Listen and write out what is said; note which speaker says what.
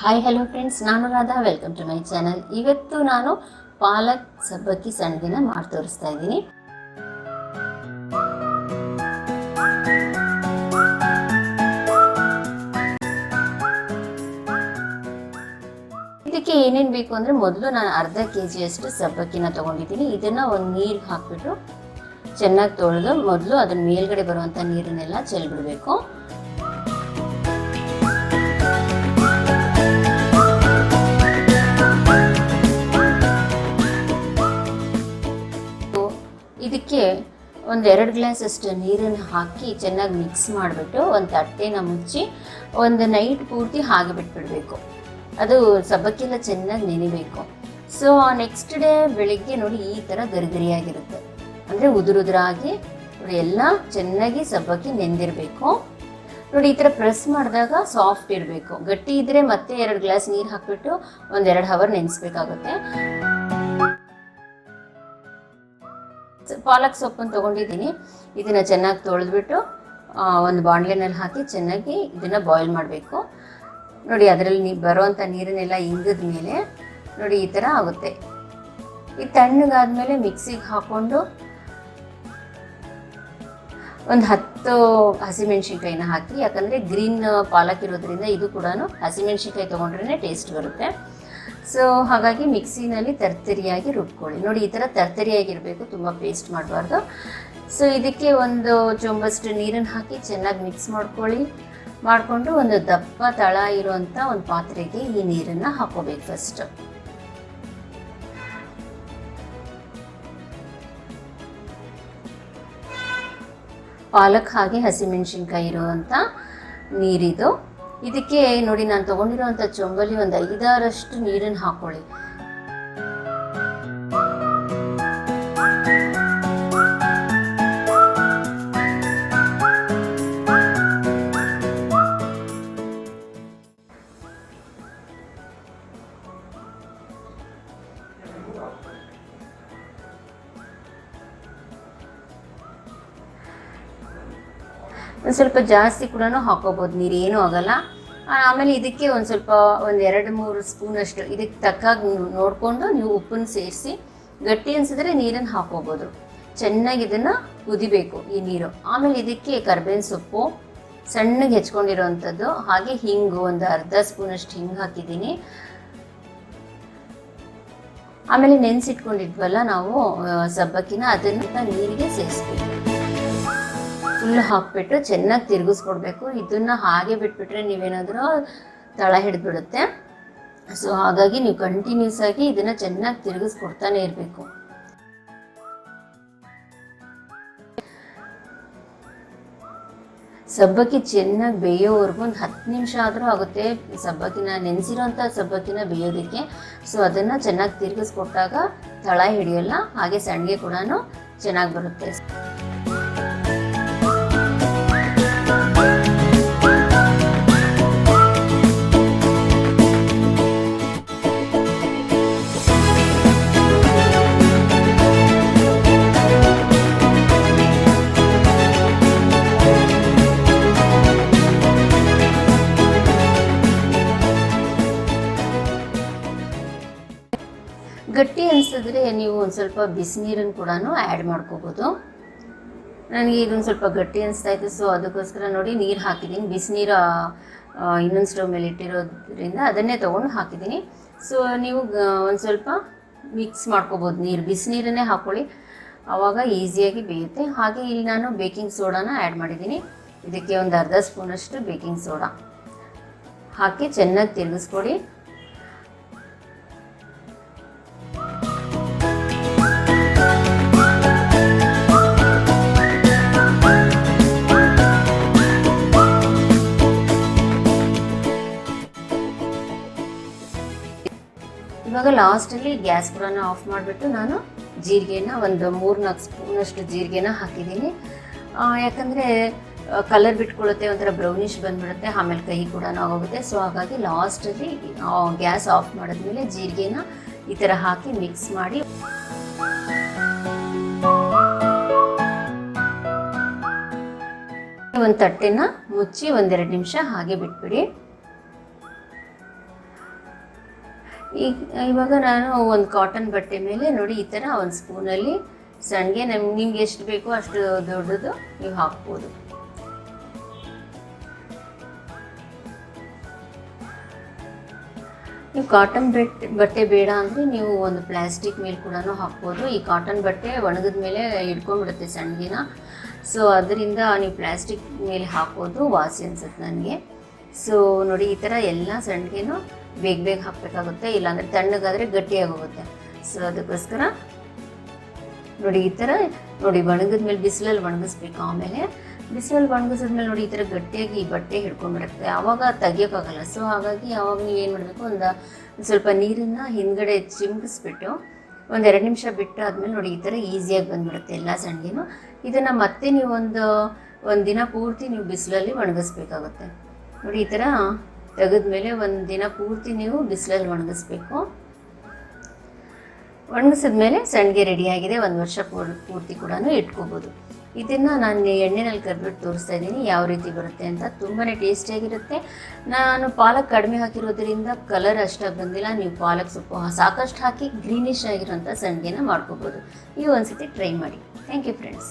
Speaker 1: Hi hello friends, ನಾನು Radha. Welcome to my channel. ಇವತ್ತು ನಾನು ಪಾಲಕ್ ಸಬ್ಬಕ್ಕಿ ಸಂಡಿಗೆನ ಮಾಡಿ ತೋರಿಸ್ತಾ ಇದ್ದೀನಿ. ಇದಕ್ಕೆ ಏನೇನು ಬೇಕು ಅಂದರೆ, ಮೊದಲು ನಾನು ಅರ್ಧ ಕೆಜಿಯಷ್ಟು ಸಬ್ಬಕ್ಕಿನ ತೊಗೊಂಡಿದ್ದೀನಿ. ಇದನ್ನು ಒಂದು ನೀರಿಗೆ ಹಾಕಿಬಿಟ್ಟು ಚೆನ್ನಾಗಿ ತೊಳೆದು ಮೊದಲು ಅದನ್ನ ಮೇಲ್ಗಡೆ ಬರುವಂಥ ನೀರನ್ನೆಲ್ಲ ಚೆಲ್ಬಿಡಬೇಕು. ಇದಕ್ಕೆ ಒಂದು 2 ಗ್ಲಾಸ್ ಅಷ್ಟು ನೀರನ್ನು ಹಾಕಿ ಚೆನ್ನಾಗಿ ಮಿಕ್ಸ್ ಮಾಡಿಬಿಟ್ಟು ಒಂದು ತಟ್ಟೆನ ಮುಚ್ಚಿ ಒಂದು ನೈಟ್ ಪೂರ್ತಿ ಹಾಗೆ ಬಿಟ್ಬಿಡಬೇಕು. ಅದು ಸಬ್ಬಕ್ಕಿಲ್ಲ ಚೆನ್ನಾಗಿ ನೆನಿಬೇಕು. ಸೊ ನೆಕ್ಸ್ಟ್ ಡೇ ಬೆಳಿಗ್ಗೆ ನೋಡಿ ಈ ಥರ ಗರಿಗರಿಯಾಗಿರುತ್ತೆ, ಅಂದರೆ ಉದುರಾಗಿ ನೋಡಿ ಎಲ್ಲ ಚೆನ್ನಾಗಿ ಸಬ್ಬಕ್ಕಿ ನೆಂದಿರಬೇಕು. ನೋಡಿ ಈ ಥರ ಪ್ರೆಸ್ ಮಾಡಿದಾಗ ಸಾಫ್ಟ್ ಇರಬೇಕು. ಗಟ್ಟಿ ಇದ್ದರೆ ಮತ್ತೆ 2 ಗ್ಲಾಸ್ ನೀರು ಹಾಕಿಬಿಟ್ಟು ಒಂದು 2 ಅವರ್ ನೆನೆಸ್ಬೇಕಾಗುತ್ತೆ. ಪಾಲಕ್ ಸೊಪ್ಪನ್ನು ತೊಗೊಂಡಿದ್ದೀನಿ. ಇದನ್ನು ಚೆನ್ನಾಗಿ ತೊಳೆದ್ಬಿಟ್ಟು ಒಂದು ಬಾಣಲೆನಲ್ಲಿ ಹಾಕಿ ಚೆನ್ನಾಗಿ ಇದನ್ನು ಬಾಯ್ಲ್ ಮಾಡಬೇಕು. ನೋಡಿ ಅದರಲ್ಲಿ ಬರುವಂಥ ನೀರನ್ನೆಲ್ಲ ಇಂಗಿದ ಮೇಲೆ ನೋಡಿ ಈ ಥರ ಆಗುತ್ತೆ. ಇದು ತಣ್ಣಗಾದ್ಮೇಲೆ ಮಿಕ್ಸಿಗೆ ಹಾಕ್ಕೊಂಡು ಒಂದು 10 ಹಸಿಮೆಣ್ಸಿನ್ಕಾಯಿನ ಹಾಕಿ, ಯಾಕಂದರೆ ಗ್ರೀನ್ ಪಾಲಕ್ ಇರೋದ್ರಿಂದ ಇದು ಕೂಡ ಹಸಿಮೆಣ್ಸಿನ್ಕಾಯಿ ತೊಗೊಂಡ್ರೆ ಟೇಸ್ಟ್ ಬರುತ್ತೆ. ಸೊ ಹಾಗಾಗಿ ಮಿಕ್ಸಿನಲ್ಲಿ ತರ್ತರಿಯಾಗಿ ರುಬ್ಕೊಳ್ಳಿ. ನೋಡಿ ಈ ಥರ ತರ್ತರಿಯಾಗಿರಬೇಕು, ತುಂಬ ಪೇಸ್ಟ್ ಮಾಡಬಾರ್ದು. ಸೊ ಇದಕ್ಕೆ ಒಂದು ಚೊಂಬಷ್ಟು ನೀರನ್ನು ಹಾಕಿ ಚೆನ್ನಾಗಿ ಮಿಕ್ಸ್ ಮಾಡಿಕೊಂಡು ಒಂದು ದಪ್ಪ ತಳ ಇರುವಂಥ ಒಂದು ಪಾತ್ರೆಗೆ ಈ ನೀರನ್ನು ಹಾಕೋಬೇಕು. ಫಸ್ಟ್ ಪಾಲಕ್ ಹಾಗೆ ಹಸಿಮೆಣ್ಸಿನ್ಕಾಯಿ ಇರುವಂಥ ನೀರಿದು. ಇದಕ್ಕೆ ನೋಡಿ ನಾನು ತೊಗೊಂಡಿರೋವಂಥ ಚೊಂಬಲಿ ಒಂದು 5-6 ನೀರನ್ನು ಹಾಕ್ಕೊಳ್ಳಿ. ಒಂದು ಸ್ವಲ್ಪ ಜಾಸ್ತಿ ಕೂಡ ಹಾಕೋಬೋದು, ನೀರು ಏನೂ ಆಗೋಲ್ಲ. ಆಮೇಲೆ ಇದಕ್ಕೆ ಒಂದು ಸ್ವಲ್ಪ ಒಂದು 2-3 ಸ್ಪೂನಷ್ಟು ಇದಕ್ಕೆ ತಕ್ಕಾಗಿ ನೋಡಿಕೊಂಡು ನೀವು ಉಪ್ಪನ್ನು ಸೇರಿಸಿ, ಗಟ್ಟಿ ಅನಿಸಿದ್ರೆ ನೀರನ್ನು ಹಾಕೋಬೋದು. ಚೆನ್ನಾಗಿ ಇದನ್ನು ಕುದಿಬೇಕು ಈ ನೀರು. ಆಮೇಲೆ ಇದಕ್ಕೆ ಕರ್ಬೇವಿನ ಸೊಪ್ಪು ಸಣ್ಣಗೆ ಹೆಚ್ಕೊಂಡಿರೋವಂಥದ್ದು, ಹಾಗೆ ಹಿಂಗು ಒಂದು ಅರ್ಧ ಸ್ಪೂನಷ್ಟು ಹಿಂಗೆ ಹಾಕಿದ್ದೀನಿ. ಆಮೇಲೆ ನೆನೆಸಿಟ್ಕೊಂಡಿದ್ವಲ್ಲ ನಾವು ಸಬ್ಬಕ್ಕಿನ, ಅದನ್ನು ನೀರಿಗೆ ಸೇರಿಸ್ಬೇಕು. ಫುಲ್ ಹಾಕ್ಬಿಟ್ಟು ಚೆನ್ನಾಗಿ ತಿರುಗಿಸ್ಕೊಡ್ಬೇಕು. ಇದನ್ನು ಹಾಗೆ ಬಿಟ್ಬಿಟ್ರೆ ನೀವೇನಾದರೂ ತಳ ಹಿಡಿದ್ಬಿಡುತ್ತೆ. ಸೊ ಹಾಗಾಗಿ ನೀವು ಕಂಟಿನ್ಯೂಸ್ ಆಗಿ ಇದನ್ನು ಚೆನ್ನಾಗಿ ತಿರುಗಿಸ್ಕೊಡ್ತಾನೆ ಇರಬೇಕು. ಸಬ್ಬಕ್ಕಿ ಚೆನ್ನಾಗಿ ಬೇಯೋವರೆಗೂ ಒಂದು 10 ನಿಮಿಷ ಆದರೂ ಆಗುತ್ತೆ ಸಬ್ಬಕ್ಕಿನ, ನೆನೆಸಿರೋಂಥ ಸಬ್ಬಕ್ಕಿನ ಬೇಯೋದಕ್ಕೆ. ಸೊ ಅದನ್ನು ಚೆನ್ನಾಗಿ ತಿರುಗಿಸ್ಕೊಟ್ಟಾಗ ತಳ ಹಿಡಿಯೋಲ್ಲ, ಹಾಗೆ ಸಂಡಿಗೆ ಕೂಡ ಚೆನ್ನಾಗಿ ಬರುತ್ತೆ. ಗಟ್ಟಿ ಅನಿಸಿದ್ರೆ ನೀವು ಒಂದು ಸ್ವಲ್ಪ ಬಿಸಿನೀರನ್ನು ಕೂಡ ಆ್ಯಡ್ ಮಾಡ್ಕೋಬೋದು. ನನಗೆ ಇದೊಂದು ಸ್ವಲ್ಪ ಗಟ್ಟಿ ಅನಿಸ್ತಾ ಇತ್ತು, ಸೊ ಅದಕ್ಕೋಸ್ಕರ ನೋಡಿ ನೀರು ಹಾಕಿದ್ದೀನಿ. ಬಿಸಿನೀರು ಇನ್ನೊಂದು ಸ್ಟವ್ ಮೇಲೆ ಇಟ್ಟಿರೋದ್ರಿಂದ ಅದನ್ನೇ ತೊಗೊಂಡು ಹಾಕಿದ್ದೀನಿ. ಸೊ ನೀವು ಒಂದು ಸ್ವಲ್ಪ ಮಿಕ್ಸ್ ಮಾಡ್ಕೋಬೋದು, ಬಿಸಿನೀರನ್ನೇ ಹಾಕ್ಕೊಳ್ಳಿ, ಆವಾಗ ಈಸಿಯಾಗಿ ಬೇಯುತ್ತೆ. ಹಾಗೆ ಇಲ್ಲಿ ನಾನು ಬೇಕಿಂಗ್ ಸೋಡಾನ ಆ್ಯಡ್ ಮಾಡಿದ್ದೀನಿ. ಇದಕ್ಕೆ ಒಂದು ಅರ್ಧ ಸ್ಪೂನಷ್ಟು ಬೇಕಿಂಗ್ ಸೋಡಾ ಹಾಕಿ ಚೆನ್ನಾಗಿ ತಿರುಗಿಸ್ಕೊಡಿ. ಇವಾಗ ಲಾಸ್ಟಲ್ಲಿ ಗ್ಯಾಸ್ ಕೂಡ ಆಫ್ ಮಾಡಿಬಿಟ್ಟು ನಾನು ಜೀರಿಗೆನ ಒಂದು 3-4 ಸ್ಪೂನಷ್ಟು ಜೀರಿಗೆನ ಹಾಕಿದ್ದೀನಿ. ಯಾಕಂದರೆ ಕಲರ್ ಬಿಟ್ಕೊಳ್ಳುತ್ತೆ, ಒಂಥರ ಬ್ರೌನಿಷ್ ಬಂದುಬಿಡುತ್ತೆ, ಆಮೇಲೆ ಕೈ ಕೂಡ ಆಗೋಗುತ್ತೆ. ಸೊ ಹಾಗಾಗಿ ಲಾಸ್ಟಲ್ಲಿ ಗ್ಯಾಸ್ ಆಫ್ ಮಾಡಿದ್ಮೇಲೆ ಜೀರಿಗೆನ ಈ ಥರ ಹಾಕಿ ಮಿಕ್ಸ್ ಮಾಡಿ ಒಂದು ತಟ್ಟೆನ ಮುಚ್ಚಿ 1-2 ನಿಮಿಷ ಹಾಗೆ ಬಿಟ್ಬಿಡಿ. ಇವಾಗ ನಾನು ಒಂದು ಕಾಟನ್ ಬಟ್ಟೆ ಮೇಲೆ ನೋಡಿ ಈ ಥರ ಒಂದು ಸ್ಪೂನಲ್ಲಿ ಸಣ್ಣಗೆ ನಿಮ್ಗೆ ಎಷ್ಟು ಬೇಕೋ ಅಷ್ಟು ದೊಡ್ಡದು ನೀವು ಹಾಕ್ಬೋದು. ನೀವು ಕಾಟನ್ ಬಟ್ಟೆ ಬೇಡ ಅಂದರೆ ನೀವು ಒಂದು ಪ್ಲಾಸ್ಟಿಕ್ ಮೇಲೆ ಕೂಡ ಹಾಕ್ಬೋದು. ಈ ಕಾಟನ್ ಬಟ್ಟೆ ಒಣಗಿದ ಮೇಲೆ ಹಿಡ್ಕೊಂಡ್ಬಿಡುತ್ತೆ ಸಣ್ಣಗಿನ, ಸೊ ಅದರಿಂದ ನೀವು ಪ್ಲಾಸ್ಟಿಕ್ ಮೇಲೆ ಹಾಕೋದು ವಾಸಿ ಅನ್ಸುತ್ತೆ ನನಗೆ. ಸೊ ನೋಡಿ ಈ ಥರ ಎಲ್ಲ ಸಣ್ಣಗೇನು ಬೇಗ ಬೇಗ ಹಾಕಬೇಕಾಗುತ್ತೆ, ಇಲ್ಲಾಂದರೆ ತಣ್ಣಗಾದರೆ ಗಟ್ಟಿಯಾಗಿ ಹೋಗುತ್ತೆ. ಸೊ ಅದಕ್ಕೋಸ್ಕರ ನೋಡಿ ಈ ಥರ ನೋಡಿ ಒಣಗಿದ್ಮೇಲೆ ಬಿಸಿಲಲ್ಲಿ ಒಣಗಿಸ್ಬೇಕು. ಆಮೇಲೆ ಬಿಸಿಲಲ್ಲಿ ಒಣಗಿಸಿದ್ಮೇಲೆ ನೋಡಿ ಈ ಥರ ಗಟ್ಟಿಯಾಗಿ ಈ ಬಟ್ಟೆ ಹಿಡ್ಕೊಂಡ್ಬಿಡುತ್ತೆ, ಆವಾಗ ತೆಗಿಯೋಕ್ಕಾಗಲ್ಲ. ಸೊ ಹಾಗಾಗಿ ಆವಾಗ ನೀವು ಏನು ಮಾಡಬೇಕು, ಒಂದು ಸ್ವಲ್ಪ ನೀರನ್ನು ಹಿಂದ್ಗಡೆ ಚಿಮ್ಕಿಸ್ಬಿಟ್ಟು ಒಂದು 2 ನಿಮಿಷ ಬಿಟ್ಟು ಆದಮೇಲೆ ನೋಡಿ ಈ ಥರ ಈಸಿಯಾಗಿ ಬಂದುಬಿಡುತ್ತೆ ಎಲ್ಲ ಸಣ್ಣಗೇನು. ಇದನ್ನು ಮತ್ತೆ ನೀವು ಒಂದು ದಿನ ಪೂರ್ತಿ ನೀವು ಬಿಸಿಲಲ್ಲಿ ಒಣಗಿಸ್ಬೇಕಾಗುತ್ತೆ. ನೋಡಿ ಈ ಥರ ತೆಗೆದ್ಮೇಲೆ ಒಂದು ದಿನ ಪೂರ್ತಿ ನೀವು ಬಿಸಿಲಲ್ಲಿ ಒಣಗಿಸ್ಬೇಕು. ಒಣಗಿಸಿದ್ಮೇಲೆ ಸಣ್ಣಗೆ ರೆಡಿಯಾಗಿದೆ, 1 ವರ್ಷ ಪೂರ್ತಿ ಕೂಡ ಇಟ್ಕೋಬೋದು. ಇದನ್ನು ನಾನು ಎಣ್ಣೆನಲ್ಲಿ ಕರ್ಬಿಟ್ಟು ತೋರಿಸ್ತಾ ಇದ್ದೀನಿ ಯಾವ ರೀತಿ ಬರುತ್ತೆ ಅಂತ. ತುಂಬಾ ಟೇಸ್ಟಿಯಾಗಿರುತ್ತೆ. ನಾನು ಪಾಲಕ್ ಕಡಿಮೆ ಹಾಕಿರೋದ್ರಿಂದ ಕಲರ್ ಅಷ್ಟಾಗಿ ಬಂದಿಲ್ಲ. ನೀವು ಪಾಲಕ್ ಸೊಪ್ಪು ಸಾಕಷ್ಟು ಹಾಕಿ ಗ್ರೀನಿಶ್ ಆಗಿರೋಂಥ ಸಣ್ಣಗೆನ ಮಾಡ್ಕೋಬೋದು. ನೀವು ಒಂದ್ಸತಿ ಟ್ರೈ ಮಾಡಿ. Thank you friends.